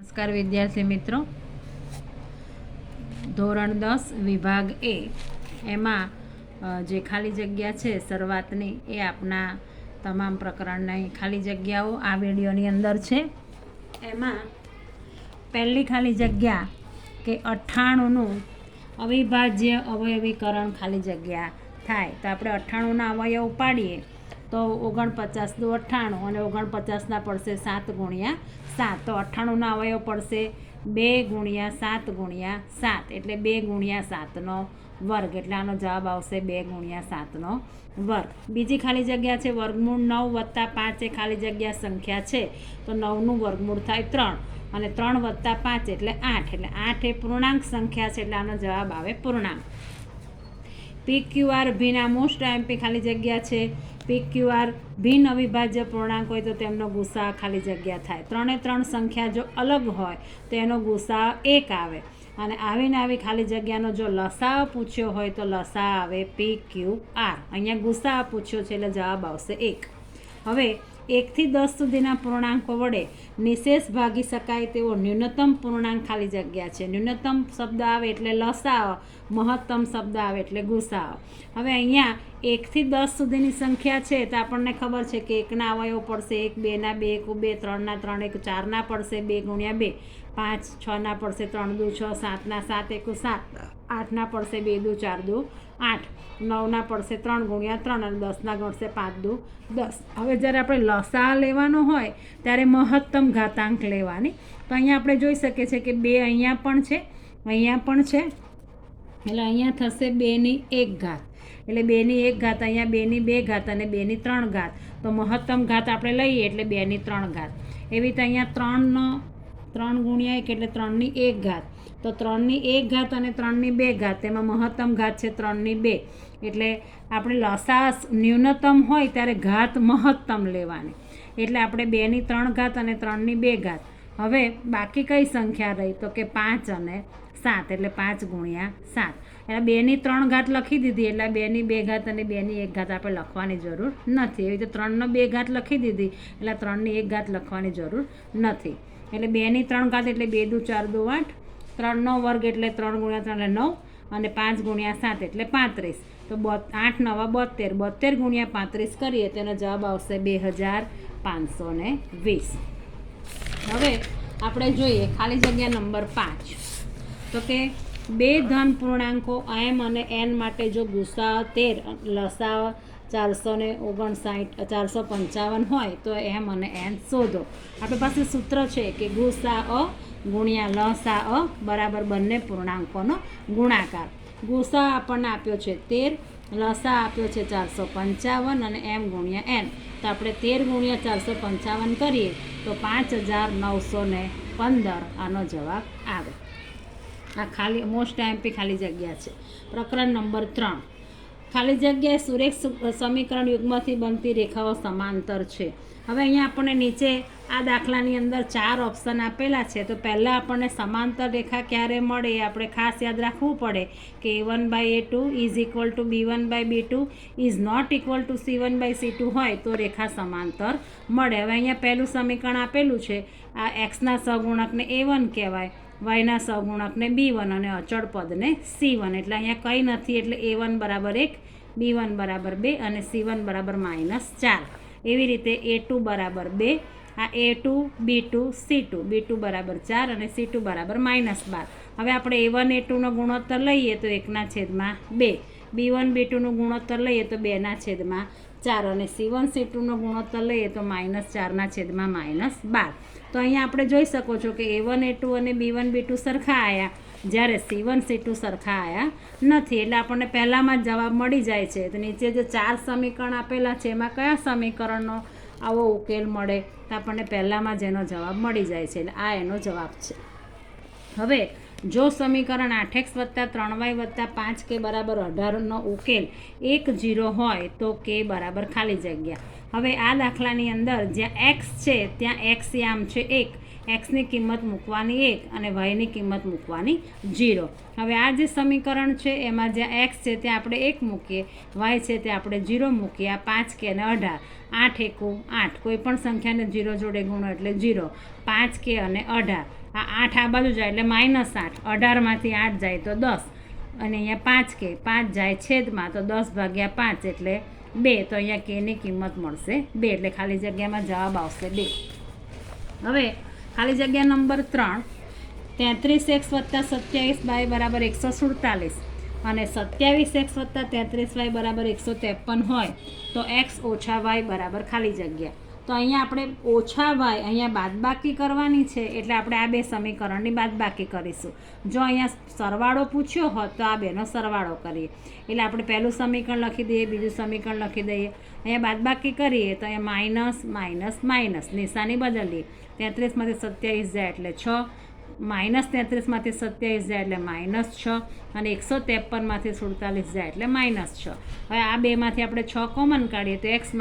નમસ્કાર વિદ્યાર્થી મિત્રો, ધોરણ 10 વિભાગ એ એમાં જે ખાલી જગ્યા છે શરૂઆતની એ આપના તમામ પ્રકરણની ખાલી જગ્યાઓ આ વિડીયોની અંદર છે. એમાં પહેલી ખાલી જગ્યા કે 98નું અવિભાજ્ય અવયવીકરણ ખાલી જગ્યા થાય. તો આપણે 98ના અવયવ પાડીએ તો 49 દુ 98 અને 49ના પડશે 7 ગુણ્યા 7. તો 98ના અવયવ પડશે 2 ગુણ્યા 7 ગુણ્યા 7 એટલે 2 ગુણ્યા 7નો વર્ગ. એટલે આનો જવાબ આવશે 2 ગુણ્યા 7નો વર્ગ. બીજી ખાલી જગ્યા છે વર્ગમૂળ 9 વત્તા 5 એ ખાલી જગ્યા સંખ્યા છે. તો 9નું વર્ગમૂળ થાય 3 અને 3 વત્તા 5 એટલે 8. એટલે 8 એ પૂર્ણાંક સંખ્યા છે એટલે આનો જવાબ આવે પૂર્ણાંક. PQR ભીના મોસ્ટ આઈએમપી ખાલી જગ્યા છે. PQR ભિન્ન અવિભાજ્ય પૂર્ણાંક હોય તો તેમનો ગુસા ખાલી જગ્યા થાય. 3 એ 3 સંખ્યા જો અલગ હોય તો એનો ગુસા 1 આવે. અને આવીને આવી ખાલી જગ્યાનો જો લસા પૂછ્યો હોય તો લસા આવે PQR. અહીંયા ગુસા પૂછ્યો છે એટલે જવાબ આવશે 1. હવે 1 થી 10 સુધીના પૂર્ણાંકો વડે નિશેષ ભાગી શકાય તેવો ન્યૂનતમ પૂર્ણાંક ખાલી જગ્યા છે. ન્યૂનતમ શબ્દ આવે એટલે લસાઅ, મહત્તમ શબ્દ આવે એટલે ગુસાઅ. હવે અહીંયા 1 થી 10 સુધીની સંખ્યા છે તો આપણને ખબર છે કે 1ના અવયવ પડશે 1, 2ના 2, 1, 2, 3ના 3, 1, 4ના પડશે 2 ગુણ્યા 2, 5, 6ના પડશે 3 દુ 6, 7ના 7, 1, 7, 8ના પડશે 2 દુ 4 દુ 8, 9ના પડશે 3 ગુણ્યા 3 અને 10ના ગણશે 5 દુ 10. હવે જ્યારે આપણે લસા લેવાનો હોય ત્યારે મહત્તમ ઘાતાંક લેવાની. તો અહીંયા આપણે જોઈ શકીએ છીએ કે 2 અહીંયા પણ છે, અહીંયા પણ છે. એટલે અહીંયા થશે 2ની 1 ઘાત. એટલે 2ની 1 ઘાત, અહીંયા 2ની 2 ઘાત અને 2ની 3 ઘાત. તો મહત્તમ ઘાત આપણે લઈએ એટલે 2ની 3 ઘાત. એવી રીતે અહીંયા 3 ગુણ્યા 1 એટલે 3ની 1 ઘાત. તો 3ની 1 ઘાત અને 3ની 2 ઘાત, તેમાં મહત્તમ ઘાત છે 3ની 2. એટલે આપણે લસા ન્યૂનતમ હોય ત્યારે ઘાત મહત્તમ લેવાની. એટલે આપણે 2ની 3 ઘાત અને 3ની 2 ઘાત. હવે બાકી કઈ સંખ્યા રહી તો કે 5 અને 7 એટલે 5 ગુણ્યા 7. એટલે 2ની 3 ઘાત લખી દીધી એટલે 2ની 2 ઘાત અને 2ની 1 ઘાત આપણે લખવાની જરૂર નથી. એવી રીતે 3નો 2 ઘાત લખી દીધી એટલે 3ની 1 ઘાત લખવાની જરૂર નથી. એટલે 2ની 3 ઘાત એટલે 2 દુ 4 દુ 8, 3નો વર્ગ એટલે 3 ગુણ્યા 3 એટલે 9 અને 5 ગુણ્યા 7 એટલે 35. તો 8 9 72, 72 ગુણ્યા 35 કરીએ તેનો જવાબ આવશે 2520. હવે આપણે જોઈએ ખાલી જગ્યા નંબર 5. તો કે 2 ધન પૂર્ણાંકો m અને n માટે જો ગુસા 13, લસા 459, 455 હોય તો m અને n શોધો. આપણી પાસે સૂત્ર છે કે ગુસા ગુણ્યા લસા બરાબર બંને પૂર્ણાંકોનો ગુણાકાર. ગુસા આપણને આપ્યો છે 13, લસા આપ્યો છે 455 અને m ગુણ્યા n. તો આપણે 13 ગુણ્યા 455 કરીએ તો 5915 આનો જવાબ આવે. આ ખાલી મોસ્ટ આઈએમપી ખાલી જગ્યા છે. પ્રકરણ નંબર 3. ખાલી જગ્યાએ સુરેખ સમીકરણ યુગ્મથી બનતી રેખાઓ સમાંતર છે. હવે અહીંયા આપણને નીચે આ દાખલાની અંદર 4 ઓપ્શન આપેલા છે. તો પહેલાં આપણને સમાંતર રેખા ક્યારે મળે એ આપણે ખાસ યાદ રાખવું પડે કે a1/a2 is equal to b1/b2 is not equal to c1/c2 હોય તો રેખા સમાંતર મળે. હવે અહીંયા પહેલું સમીકરણ આપેલું છે. આ એક્સના સહગુણકને a1 કહેવાય, વાયના સહગુણકને b1 અને અચળ પદને c1. એટલે અહીંયા કંઈ નથી એટલે a1 બરાબર 1, b1 બરાબર 2 અને c1 બરાબર -4. એવી રીતે a2 બરાબર 2, આ a2, b2, c2, b2 બરાબર 4 અને c2 બરાબર -12. હવે આપણે a1 a2નો ગુણોત્તર લઈએ તો 1/2, b1 b2નું ગુણોત્તર લઈએ તો 2/4 અને c1 c2નો ગુણોત્તર લઈએ તો -4/12. તો અહીંયા આપણે જોઈ શકો છો કે a1 a2 અને b1 b2 સરખા આવ્યા જ્યારે c1 c2 સરખા આવ્યા નથી. એટલે આપણને પહેલાંમાં જ જવાબ મળી જાય છે. તો નીચે જે 4 સમીકરણ આપેલા છે એમાં કયા સમીકરણનો આવો ઉકેલ મળે તો આપણને પહેલાંમાં જ એનો જવાબ મળી જાય છે. એટલે આ એનો જવાબ છે. હવે જો સમીકરણ 8x + 3y + 5k બરાબર 18નો ઉકેલ 1 0 હોય તો k બરાબર ખાલી જગ્યા. હવે આ દાખલાની અંદર જ્યાં x છે ત્યાં x યામ છે 1, એક્સની કિંમત મૂકવાની 1 અને વાયની કિંમત મૂકવાની 0. હવે આ જે સમીકરણ છે એમાં જ્યાં એક્સ છે ત્યાં આપણે 1 મૂકીએ, વાય છે ત્યાં આપણે 0 મૂકીએ. આ 5 કે અને 18, 8 એકુ 8, કોઈ પણ સંખ્યાને 0 જોડે ગુણો એટલે 0. 5 કે અને 18, આ 8 આ બાજુ જાય એટલે -8, 18માંથી 8 જાય તો 10, અને અહીંયા 5 કે 5 જાય છેદમાં તો 10/5 એટલે 2, તો અહીંયા કેની કિંમત મળશે 2, એટલે ખાલી જગ્યામાં જવાબ આવશે 2. હવે ખાલી જગ્યા નંબર 3, 33x + 27y = 147 અને 27x + 33y = 153 હોય તો x - y બરાબર ખાલી જગ્યા. તો અહીંયા આપણે ઓછા y અહીંયા બાદબાકી કરવાની છે, એટલે આપણે આ બે સમીકરણની બાદબાકી કરીશું. જો અહીંયા સરવાળો પૂછ્યો હોત તો આ બેનો સરવાળો કરીએ, એટલે આપણે પહેલું સમીકરણ લખી દઈએ, બીજું સમીકરણ લખી દઈએ. અહીંયા બાદબાકી કરીએ તો અહીંયા માઇનસ માઇનસ માઇનસ નિશાની બદલીએ. 33માંથી 27 જાય એટલે 6, -33માંથી 27 જાય એટલે -6, અને 153માંથી 47 જાય એટલે -6. હવે આ બેમાંથી આપણે 6 કોમન કાઢીએ તો x -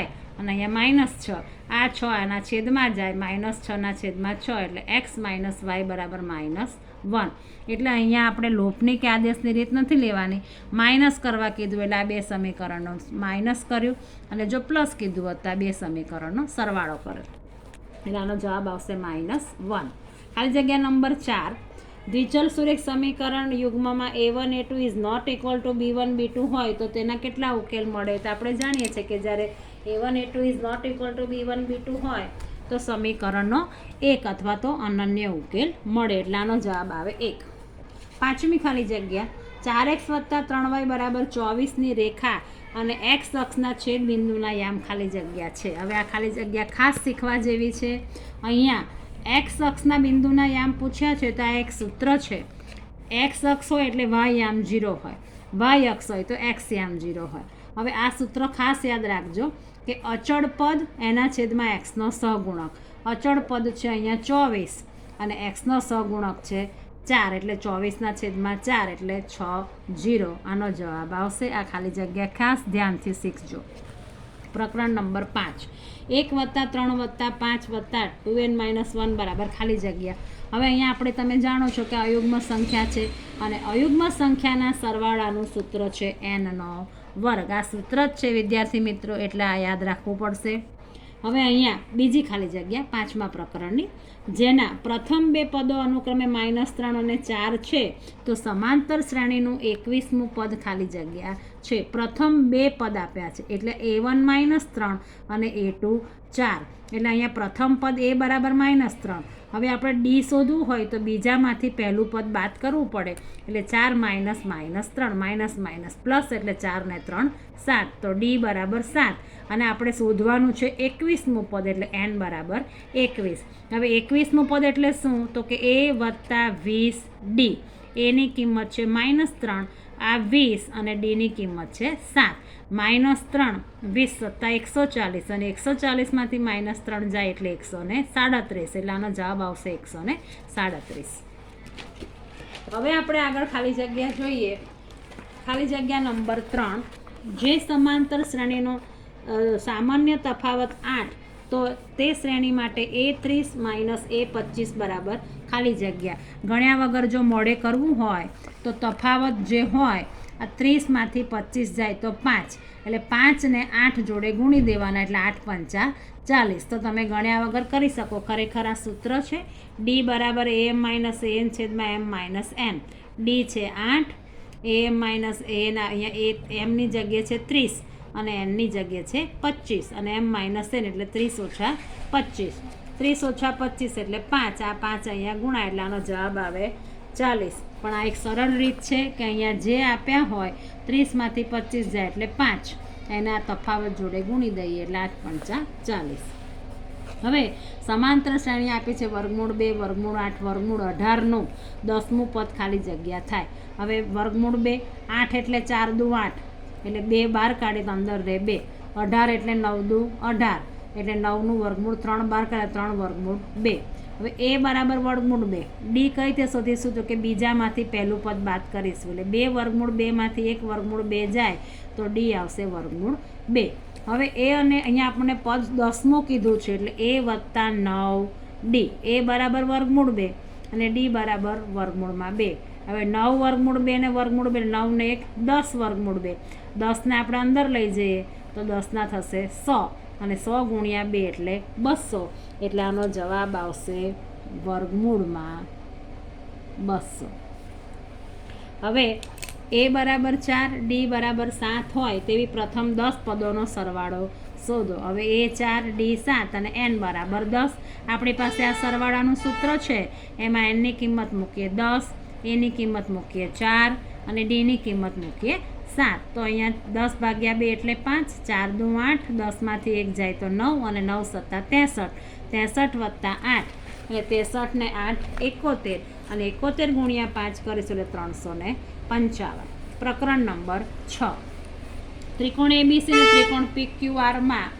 y, અને અહીંયા -6, આ 6 આના છેદમાં જાય, -6/6 એટલે x - y બરાબર -1. એટલે અહીંયા આપણે લોપની કે આદેશની રીત નથી લેવાની, માઇનસ કરવા કીધું એટલે આ બે સમીકરણનો માઇનસ કર્યું, અને જો પ્લસ કીધું હોત તો આ બે સમીકરણનો સરવાળો કર્યો, એટલે આનો જવાબ આવશે -1. ખાલી જગ્યા નંબર 4, દ્વિચલ સુરેખ સમીકરણ યુગ્મમાં a1 a2 is not equal to b1 b2 હોય તો તેના કેટલા ઉકેલ મળે? તો આપણે જાણીએ છીએ કે જ્યારે a1 a2 is not equal to b1 b2 હોય તો સમીકરણનો એક અથવા તો અનન્ય ઉકેલ મળે, એટલે આનો જવાબ આવે 1. પાંચમી ખાલી જગ્યા, 4x + 3y = 24ની રેખા અને x અક્ષના છેદ બિંદુના યામ ખાલી જગ્યા છે. હવે આ ખાલી જગ્યા ખાસ શીખવા જેવી છે. અહીંયા x અક્ષના બિંદુના યામ પૂછ્યા છે તો આ એક સૂત્ર છે. x અક્ષ હોય એટલે y યામ 0 હોય, y અક્ષ હોય તો x યામ 0 હોય. હવે આ સૂત્ર ખાસ યાદ રાખજો કે અચળ પદ એના છેદમાં xનો સહગુણક. અચળ પદ છે અહીંયા 24 અને xનો સહગુણક છે 4, એટલે 24/4 એટલે 6 0. આનો જવાબ આવશે. આ ખાલી જગ્યા ખાસ ધ્યાનથી શીખજો. પ્રકરણ નંબર 5, 1 + 3 + 5 + 2n - 1 બરાબર ખાલી જગ્યા. હવે અહીંયા આપણે તમે જાણો છો કે અયુગ્મ સંખ્યા છે, અને અયુગ્મ સંખ્યાના સરવાળાનું સૂત્ર છે n² આ સૂત્ર જ છે વિદ્યાર્થી મિત્રો, એટલે આ યાદ રાખવું પડશે. હવે અહીંયા બીજી ખાલી જગ્યા પાંચમા પ્રકરણની, જેના પ્રથમ બે પદો અનુક્રમે -3 અને 4 છે તો સમાંતર શ્રેણીનું 21મું પદ ખાલી જગ્યા છે. પ્રથમ બે પદ આપ્યા છે એટલે a1 -3 અને a2 4, એટલે અહીંયા પ્રથમ પદ a બરાબર -3. હવે આપણે ડી શોધવું હોય તો બીજામાંથી પહેલું પદ બાદ કરવું પડે, એટલે 4 - -3 - પ્લસ એટલે 4 ને 3 7, તો ડી બરાબર 7. અને આપણે શોધવાનું છે 21મું પદ એટલે n બરાબર 21. હવે 21મું પદ એટલે શું? તો કે a + 20 ડી. એની કિંમત છે -3, આ 20 અને ડીની કિંમત છે 7. -3 20 + 140, અને 140માંથી -3 જાય એટલે 137, એટલે આનો જવાબ આવશે 137. હવે આપણે આગળ ખાલી જગ્યા જોઈએ. ખાલી જગ્યા નંબર 3, જે સમાંતર શ્રેણીનો સામાન્ય તફાવત 8 તો તે શ્રેણી માટે a30 - a25 બરાબર ખાલી જગ્યા. ગણ્યા વગર જો મોડે કરવું હોય તો તફાવત જે હોય આ 30માંથી 25 જાય તો 5, એટલે 5 ને 8 જોડે ગુણી દેવાના, એટલે 8 × 5 = 40. તો તમે ગણ્યા વગર કરી શકો. ખરેખર આ સૂત્ર છે ડી બરાબર am - an/m - n. ડી છે 8, am - an અહીંયા એમની જગ્યા છે 30 અને એનની જગ્યા છે 25, અને m - n એટલે 30 - 25. 30 - 25 એટલે 5, આ 5 અહીંયા ગુણાય એટલે આનો જવાબ આવે 40. પણ આ એક સરળ રીત છે કે અહીંયા જે આપ્યા હોય 30માંથી 25 જાય એટલે 5, એના તફાવત જોડે ગુણી દઈએ એટલે 8 × 40. હવે સમાંતર શ્રેણી આપી છે √2, √8, √18નું 10મું પદ ખાલી જગ્યા થાય. હવે √2 8 એટલે 4 દુ 8, એટલે 2 બહાર કાઢે તો અંદર રહે 2. 18 એટલે 9 દુ 18, એટલે 9નું વર્ગમૂળ 3 બહાર કાઢે 3 √ 2. હવે a બરાબર √2. ડી કઈ રીતે શોધીશું? તો કે બીજામાંથી પહેલું પદ બાદ કરીશું, એટલે 2 √ 2માંથી 1 √ 2 જાય તો ડી આવશે √2. હવે એ અને અહીંયા આપણને પદ 10મું કીધું છે એટલે a + 9 ડી. a બરાબર √2 અને ડી બરાબર √2. હવે 9 √ 2 ને √2, 9 ને 1 10 √ 2. 10 ને આપણે અંદર લઈ જઈએ તો 10 થશે 100, અને 100 × 2 એટલે 200, એટલે આનો જવાબ આવશે વર્ગમૂળમાં 200. હવે a બરાબર 4, d બરાબર 7 હોય તેવી પ્રથમ 10 પદોનો સરવાળો શોધો. હવે a 4, d 7 અને n બરાબર 10. આપણી પાસે આ સરવાળાનું સૂત્ર છે. એમાં n ની કિંમત મૂકીએ 10, a ની કિંમત મૂકીએ 4 અને d ની કિંમત મૂકીએ 7. તો અહીંયા 10 ભાગ્યા 2 એટલે 5, 4 દુ 8, 10માંથી 1 જાય તો 9 અને 9 સત્તા 63, 63 વત્તા 8 એટલે 63 ને 8 71 અને 71 ગુણ્યા 5 કરીશું એટલે 355. પ્રકરણ નંબર 6. ત્રિકોણ ABC અને ત્રિકોણ PQRમાં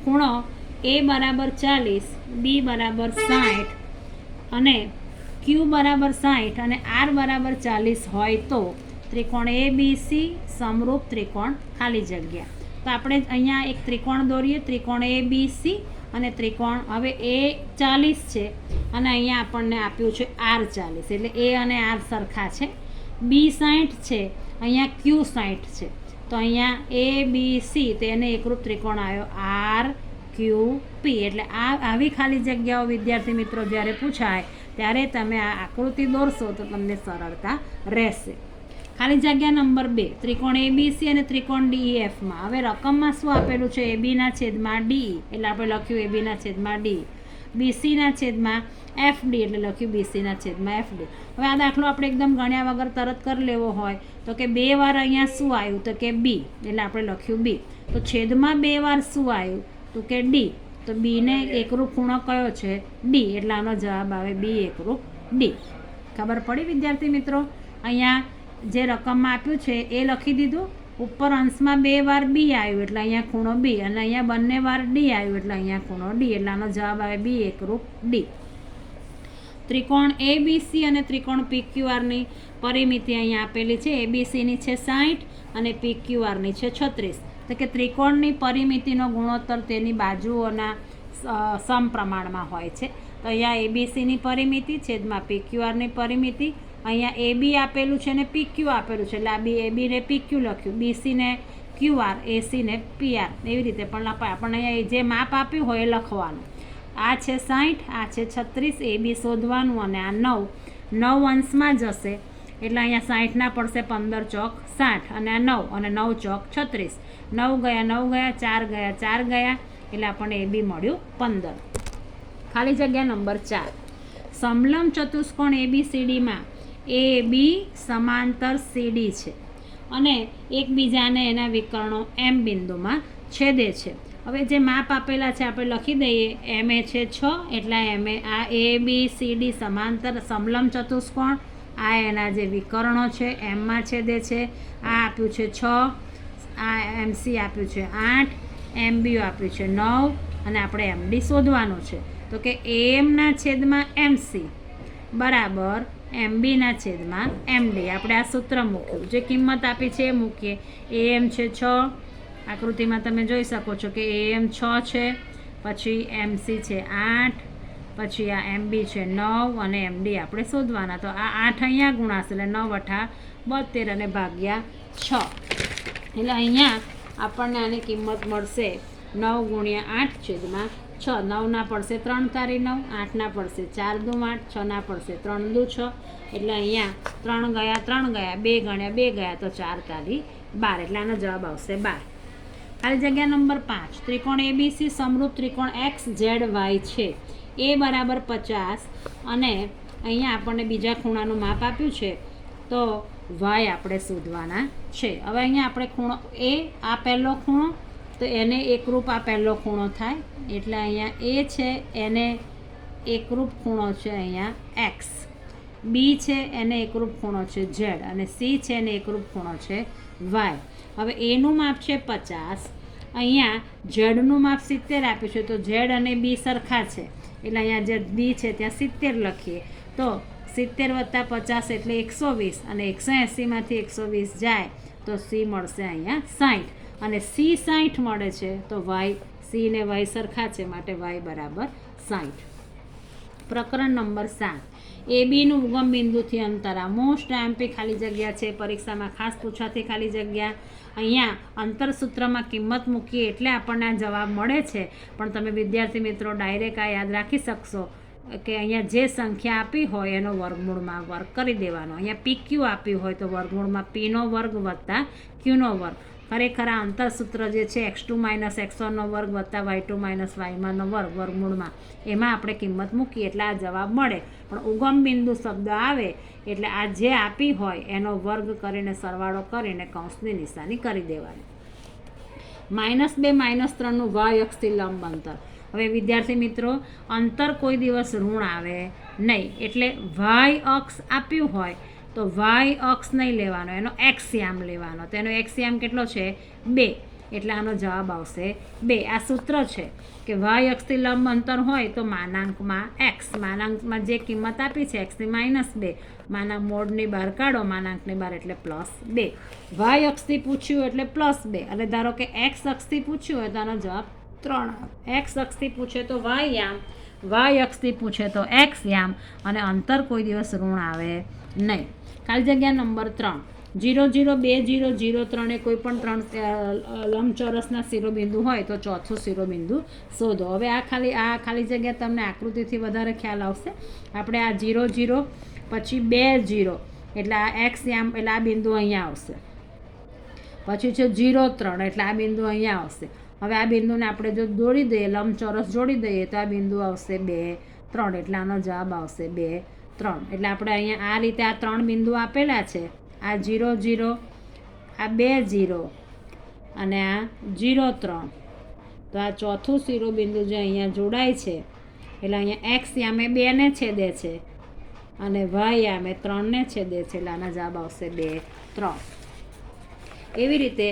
ખૂણો A બરાબર 40, B બરાબર 60 અને Q બરાબર 60 અને R બરાબર 40 હોય તો ત્રિકોણ ABC સમરૂપ ત્રિકોણ ખાલી જગ્યા. તો આપણે અહીંયા એક ત્રિકોણ દોરીએ, ત્રિકોણ ABC અને ત્રિકોણ હવે A 40 છે અને અહીંયા આપણને આપ્યું છે R 40 એટલે A અને R સરખા છે. B 60 છે, અહીંયા Q 60 છે. તો અહીંયા ABC તેને એકરૂપ ત્રિકોણ આવ્યો RQP. એટલે આવી ખાલી જગ્યાઓ વિદ્યાર્થી મિત્રો જ્યારે પૂછાય ત્યારે તમે આ આકૃતિ દોરશો તો તમને સરળતા રહેશે. ખાલી જગ્યા નંબર 2 ત્રિકોણ ABC અને ત્રિકોણ DEFમાં હવે રકમમાં શું આપેલું છે? ABના છેદમાં DE એટલે આપણે લખ્યું ABના છેદમાં DE, BCના છેદમાં FD એટલે લખ્યું BCના છેદમાં FD. હવે આ દાખલો આપણે એકદમ ગણ્યા વગર તરત કરી લેવો હોય તો કે 2 વાર અહીંયા શું આવ્યું તો કે B એટલે આપણે લખ્યું B. તો છેદમાં 2 વાર શું આવ્યું તો કે D. તો B ને એકરૂપ ખૂણો કયો છે? D. એટલે આનો જવાબ આવે B એકરૂપ D. ખબર પડી વિદ્યાર્થી મિત્રો? અહીંયા જે રકમમાં આપ્યું છે એ લખી દીધું. ઉપર અંશમાં 2 વાર B આવ્યું એટલે અહીંયા ખૂણો B અને અહીંયા બંને વાર D આવ્યું એટલે અહીંયા ખૂણો D. એટલે આનો જવાબ આવે B એકરૂપ D. ત્રિકોણ ABC અને ત્રિકોણ PQRની પરિમિતિ અહીંયા આપેલી છે. ABCની છે 60 અને PQRની છે 36. તો કે ત્રિકોણની પરિમિતિનો ગુણોત્તર તેની બાજુઓના સમપ્રમાણમાં હોય છે. તો અહીંયા ABCની પરિમિતિ છેદમાં PQRની પરિમિતિ. અહીંયા AB આપેલું છે ને PQ આપેલું છે એટલે આ AB ને PQ લખ્યું, BC ને QR, AC ને PR એવી રીતે પણ લખાય. આપણને અહીંયા જે માપ આપ્યું હોય એ લખવાનું. આ છે 60, આ છે 36, AB શોધવાનું અને આ 9 અંશમાં જશે એટલે અહીંયા 60ના પડશે 15 ચોક 60 અને આ 9 અને 9 ચોક 36. 9 ગયા 9 ગયા, 4 ગયા 4 ગયા એટલે આપણને AB મળ્યું 15. ખાલી જગ્યા નંબર 4. સમલંબ ચતુષ્કોણ ABCDમાં AB સમાંતર CD છે અને એકબીજાને એના વિકર્ણો M બિંદુમાં છેદે છે. હવે જે માપ આપેલા છે આપણે લખી દઈએ. MA છે 6 એટલે MA આ ABCD સમાંતર સમલંબ ચતુષ્કોણ, આ એના જે વિકર્ણો છે એમમાં છેદે છે. આ આપ્યું છે 6, આ MC આપ્યું છે 8, MB આપ્યું છે 9 અને આપણે MD શોધવાનું છે. તો કે AM ના છેદમાં MC બરાબર MBના છેદમાં MD. આપણે આ સૂત્ર મૂક્યું, જે કિંમત આપી છે એ મૂકીએ. AM છે 6, આકૃતિમાં તમે જોઈ શકો છો કે AM 6 છે, પછી MC છે 8, પછી આ MB છે 9 અને MD આપણે શોધવાના. તો આ 8 અહીંયા ગુણાશે એટલે 9 8 72 અને ભાગ્યા 6 એટલે અહીંયા આપણને આની કિંમત મળશે 9 ગુણ્યા 8 છેદમાં 6. 9ના પડશે 3 તારી 9, 8ના પડશે 4 દુ 8, 6ના પડશે 3 દુ 6 એટલે અહીંયા 3 ગયા 3 ગયા, 2 ગણ્યા 2 ગયા તો 4 તારી 12 એટલે આનો જવાબ આવશે 12. ખાલી જગ્યા નંબર 5. ત્રિકોણ ABC સમરૂપ ત્રિકોણ XZY છે. A બરાબર 50 અને અહીંયા આપણને બીજા ખૂણાનું માપ આપ્યું છે તો Y આપણે શોધવાના છે. હવે અહીંયા આપણે ખૂણો A, આ પહેલો ખૂણો તો એને એકરૂપ આ પહેલો ખૂણો થાય એટલે અહીંયા A છે એને એકરૂપ ખૂણો છે અહીંયા X, B છે એને એકરૂપ ખૂણો છે Z અને C છે એને એકરૂપ ખૂણો છે Y. હવે એનું માપ છે 50, અહીંયા ઝેડનું માપ 70 આપ્યું છે તો ઝેડ અને B સરખા છે એટલે અહીંયા જે B છે ત્યાં 70 લખીએ તો 70 વત્તા 50 એટલે 120 અને 180માંથી 120 જાય તો C મળશે અહીંયા 60 અને C 60 મળે છે તો Y, C ને Y સરખા છે માટે Y બરાબર 60. પ્રકરણ નંબર 7. ABનું ઉગમ બિંદુથી અંતર. આ મોસ્ટ MP ખાલી જગ્યા છે, પરીક્ષામાં ખાસ પૂછવાથી ખાલી જગ્યા. અહીંયા અંતર સૂત્રમાં કિંમત મૂકીએ એટલે આપણને આ જવાબ મળે છે, પણ તમે વિદ્યાર્થી મિત્રો ડાયરેક્ટ આ યાદ રાખી શકશો કે અહીંયા જે સંખ્યા આપી હોય એનો વર્ગમૂળમાં વર્ગ કરી દેવાનો. અહીંયા PQ આપ્યું હોય તો વર્ગમૂળમાં Pનો વર્ગ વત્તા Qનો વર્ગ. ખરેખર આ અંતરસૂત્ર જે છે x2 - x1નો વર્ગ વત્તા y2 - y1નો વર્ગ વર્ગમૂળમાં, એમાં આપણે કિંમત મૂકીએ એટલે આ જવાબ મળે. પણ ઉગમ બિંદુ શબ્દ આવે એટલે આ જે આપી હોય એનો વર્ગ કરીને સરવાળો કરીને કૌંસની નિશાની કરી દેવાની. -2 - 3નું y અક્ષથી લંબ અંતર. હવે વિદ્યાર્થી મિત્રો, અંતર કોઈ દિવસ ઋણ આવે નહીં, એટલે y અક્ષ આપ્યું હોય તો y અક્ષ નહીં લેવાનો, એનો એક્સયામ લેવાનો. તો એનો એક્સયામ કેટલો છે? 2. એટલે આનો જવાબ આવશે 2. આ સૂત્ર છે કે y અક્ષથી લંબ અંતર હોય તો માનાંકમાં x, માનાંકમાં જે કિંમત આપી છે x ની -2, માનાંક મોડની બહાર કાઢો, માનાંકની બહાર એટલે +2. y અક્ષથી પૂછ્યું એટલે +2. અને ધારો કે x અક્ષથી પૂછ્યું હોય તો આનો જવાબ 3. x અક્ષથી પૂછે તો y યામ, y અક્ષથી પૂછે તો x યામ, અને અંતર કોઈ દિવસ ઋણ આવે નહીં. ખાલી જગ્યા નંબર 3, 0 0 2 0 0 3 એ કોઈ પણ 3 લંબચોરસના શિરોબિંદુ હોય તો ચોથું શિરોબિંદુ શોધો. હવે આ ખાલી જગ્યા તમને આકૃતિથી વધારે ખ્યાલ આવશે. આપણે આ 0 0 પછી 2 0 એટલે આ x યામ, એટલે આ બિંદુ અહીંયા આવશે. પછી છે 0 3 એટલે આ બિંદુ અહીંયા આવશે. હવે આ બિંદુને આપણે જો જોડી દઈએ, લંબચોરસ જોડી દઈએ તો આ બિંદુ આવશે 2 3, એટલે આનો જવાબ આવશે 2 3. એટલે આપણે અહીંયા આ રીતે આ 3 બિંદુ આપેલા છે, આ 0 0, આ 2 0 અને આ 0 3. તો આ ચોથું શિરોબિંદુ જે અહીંયા જોડાય છે એટલે અહીંયા x યામે 2 ને છેદે છે અને y યામે 3 ને છેદે છે, એટલે આના જવાબ આવશે 2 3. એવી રીતે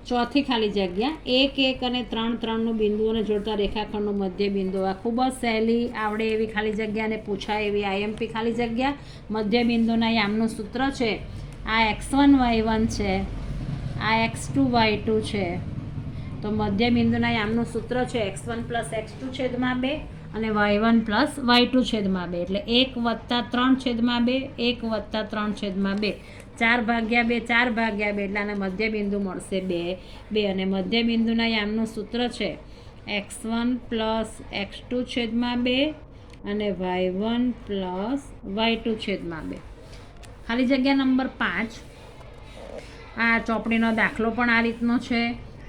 ચોથી ખાલી જગ્યા 1 1 અને 3 3નું બિંદુઓને જોડતા રેખાખંડનું મધ્ય બિંદુ. આ ખૂબ જ સહેલી આવડે એવી ખાલી જગ્યાને પૂછાય એવી IMP ખાલી જગ્યા. મધ્ય બિંદુના યામનું સૂત્ર છે, આ x1 y1 છે, આ x2 y2 છે. તો મધ્ય બિંદુના યામનું સૂત્ર છે x1 + x2 છેદમાં 2 અને y1 + y2 છેદમાં 2. એટલે 1 + 3 છેદમાં 2, 1 + 3 છેદમાં 2, 4/2 4/2, એટલે આને મધ્ય બિંદુ મળશે 2 2. અને મધ્ય બિંદુના યામનું સૂત્ર છે x1 + x2 છેદમાં 2 અને y1 + y2 છેદમાં 2. ખાલી જગ્યા નંબર 5, આ ચોપડીનો દાખલો પણ આ રીતનો છે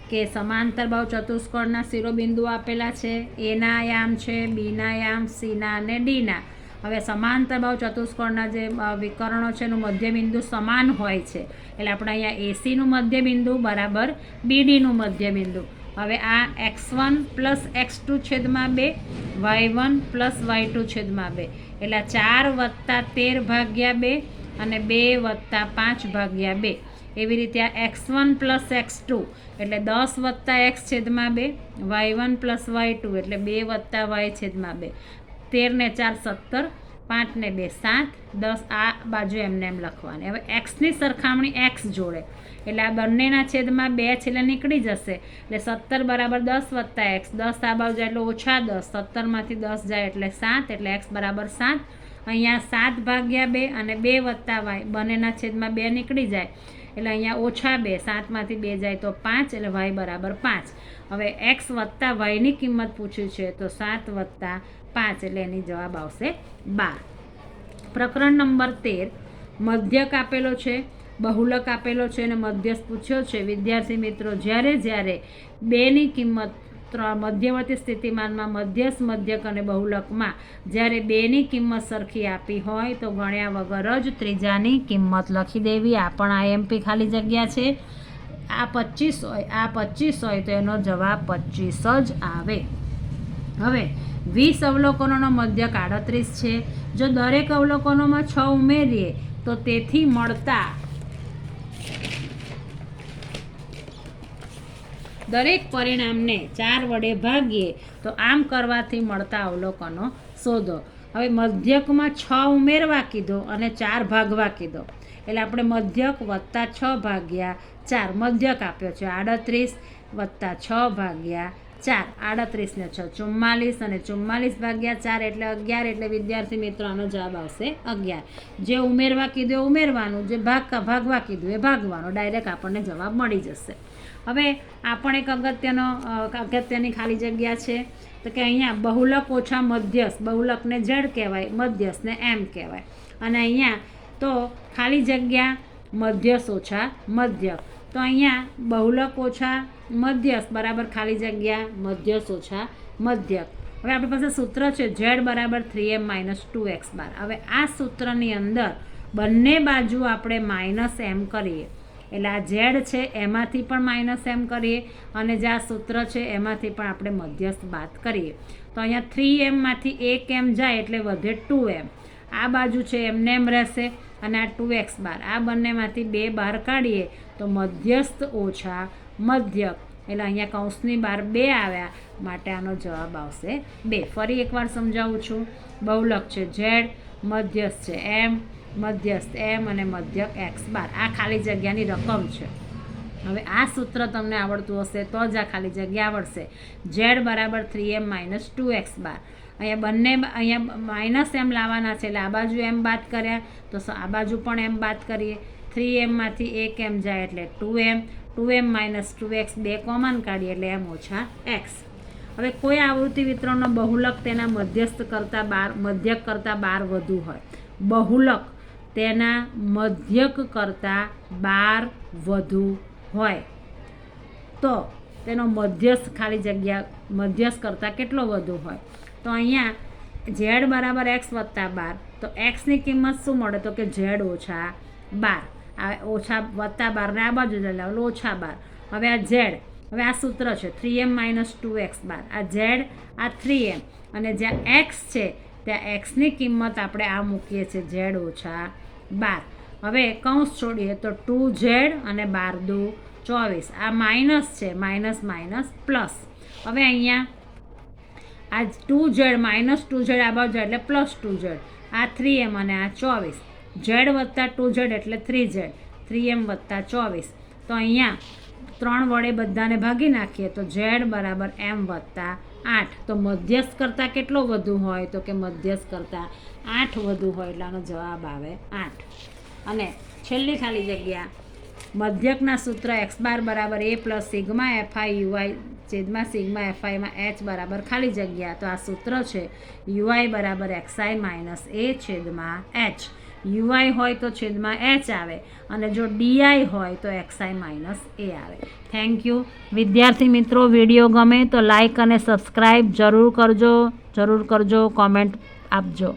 કે સમાંતર બાહુ ચતુષ્કોણના શિરોબિંદુ આપેલા છે. એના યામ છે, બીના યામ, સીના અને ડીના. હવે સમાંતર બાહુ ચતુષ્કોણના જે વિકર્ણો છે એનું મધ્યબિંદુ સમાન હોય છે, એટલે આપણે અહીંયા એસીનું મધ્યબિંદુ બરાબર બીડીનું મધ્યબિંદુ. હવે આ x1 + x2 છેદમાં 2, y1 + y2 છેદમાં 2, એટલે 4 + 13/2 અને 2 + 5/2. એવી રીતે આ x1 + x2 એટલે 10 + x છેદમાં 2, y1 + y2 એટલે 2 + y છેદમાં 2. 13 ને 4 17, 5 ને 2 7, 10 આ બાજુ એમને એમ લખવાની. હવે xની સરખામણી x જોડે એટલે આ બંનેના છેદમાં 2 છેલ્લે નીકળી જશે, એટલે 17 = 10 + x. 10 આ બાજુ જાય એટલે -10, 17માંથી 10 જાય એટલે 7, એટલે x = 7. અહીંયા 7/2 અને 2 + y બંનેના છેદમાં 2 નીકળી જાય એટલે અહીંયા -2, 7માંથી 2 જાય તો 5, એટલે y = 5. હવે x + y ની કિંમત પૂછ્યું છે તો 7 + 5, એટલે એની જવાબ આવશે 12. પ્રકરણ નંબર 13, મધ્યક આપેલો છે, બહુલક આપેલો છે અને મધ્યસ્થ પૂછ્યો છે. વિદ્યાર્થી મિત્રો, જ્યારે બેની કિંમત મધ્યવર્તી સ્થિતિમાનમાં મધ્યસ્થ, મધ્યક અને બહુલકમાં જ્યારે બેની કિંમત સરખી આપી હોય તો ગણ્યા વગર જ ત્રીજાની કિંમત લખી દેવી. આ પણ IMP ખાલી જગ્યા છે. આ 25 હોય, આ 25 હોય તો એનો જવાબ 25 જ આવે. હવે 20 અવલોકનોનો મધ્યક 38 છે. જો દરેક અવલોકનોમાં 6 ઉમેરીએ તો તેથી મળતા દરેક પરિણામને 4 વડે ભાગીએ તો આમ કરવાથી મળતા અવલોકનો શોધો. હવે મધ્યકમાં 6 ઉમેરવા કીધો અને 4 ભાગવા કીધો, એટલે આપણે મધ્યક +6/4 મધ્યક આપ્યો છે 38 +6/4, 38 ને 6 44 અને 44/4 એટલે 11. એટલે વિદ્યાર્થી મિત્રો આનો જવાબ આવશે 11. જે ઉમેરવા કીધું એ ઉમેરવાનું, જે ભાગવા કીધું એ ભાગવાનું, ડાયરેક્ટ આપણને જવાબ મળી જશે. હવે આ પણ એક અગત્યની ખાલી જગ્યા છે તો કે અહીંયા બહુલક ઓછા મધ્યસ્થ, બહુલકને ઝેડ કહેવાય, મધ્યસ્થને એમ કહેવાય, અને અહીંયા તો ખાલી જગ્યા મધ્યસ્થ ઓછા મધ્યક, તો અહીંયા બહુલક ઓછા મધ્યસ્થ બરાબર ખાલી જગ્યા મધ્યસ્થ ઓછા મધ્યક. હવે આપણી પાસે સૂત્ર છે ઝેડ બરાબર 3m - 2x બાર. હવે આ સૂત્રની અંદર બંને બાજુ આપણે માઇનસ એમ કરીએ, એટલે આ ઝેડ છે એમાંથી પણ માઇનસ એમ કરીએ અને જે આ સૂત્ર છે એમાંથી પણ આપણે મધ્યસ્થ બાદ કરીએ. તો અહીંયા 3mમાંથી 1m જાય એટલે વધે 2m. આ બાજુ છે એમને એમ રહેશે અને આ 2x બાર, આ બંનેમાંથી 2 બહાર કાઢીએ તો મધ્યસ્થ ઓછા મધ્યક, એટલે અહીંયા કૌંસની બહાર 2 આવ્યા, માટે આનો જવાબ આવશે 2. ફરી એકવાર સમજાવું છું. બહુલક છે ઝેડ, મધ્યસ્થ છે એમ, મધ્યસ્થ એમ અને મધ્યક એક્સ બાર. આ ખાલી જગ્યાની રકમ છે. હવે આ સૂત્ર તમને આવડતું હશે તો જ આ ખાલી જગ્યા આવડશે. ઝેડ બરાબર 3m - 2x બાર. અહીંયા માઇનસ એમ લાવવાના છે એટલે આ બાજુ એમ બાદ કર્યા તો આ બાજુ પણ એમ બાદ કરીએ. 3mમાંથી 1m જાય એટલે 2m, 2m - 2x 2 કોમન કાઢીએ એટલે m ઓછા x. હવે કોઈ આવૃત્તિ વિતરણનો બહુલક તેના મધ્યક કરતાં 12 વધુ હોય, બહુલક તેના મધ્યક કરતાં 12 વધુ હોય તો તેનો મધ્યસ્થ ખાલી જગ્યા મધ્યસ્થ કરતાં કેટલો વધુ હોય? તો અહીંયા ઝેડ બરાબર x + 12, તો xની કિંમત શું મળે? તો કે ઝેડ ઓછા 12. આ ઓછા વત્તા 12 ને આ બાજુ લઈ લાવો ઓછા 12. હવે આ ઝેડ, હવે આ સૂત્ર છે 3m - 2x બાર. આ ઝેડ, આ 3m, અને જ્યાં x છે ત્યાં xની કિંમત આપણે આ મૂકીએ છીએ ઝેડ ઓછા 12. હવે કૌંસ છોડીએ તો 2z અને 12 દુ 24. આ માઇનસ છે, માઇનસ માઇનસ પ્લસ. હવે અહીંયા આ 2z - 2z આ બાજુ એટલે પ્લસ 2z, આ 3m અને આ 24. z વત્તા 2z એટલે 3z, 3m વત્તા 24. તો અહીંયા 3 વડે બધાને ભાગી નાખીએ તો z બરાબર m વત્તા 8. તો મધ્યસ્થ કરતાં કેટલો વધુ હોય? તો કે મધ્યસ્થ કરતાં 8 વધુ હોય, એટલે આનો જવાબ આવે 8. અને છેલ્લી ખાલી જગ્યા મધ્યકના સૂત્ર x બાર બરાબર a + સિગ્મા fi uy છેદમાં સિગ્મા fi માં h બરાબર ખાલી જગ્યા. તો આ સૂત્ર છે uy બરાબર xi - a છેદમાં h. uy હોય તો છેદમાં h આવે અને જો di હોય તો xi - a આવે. થેન્ક યુ વિદ્યાર્થી મિત્રો. વિડીયો ગમે તો લાઈક અને સબસ્ક્રાઈબ જરૂર કરજો, કોમેન્ટ આપજો.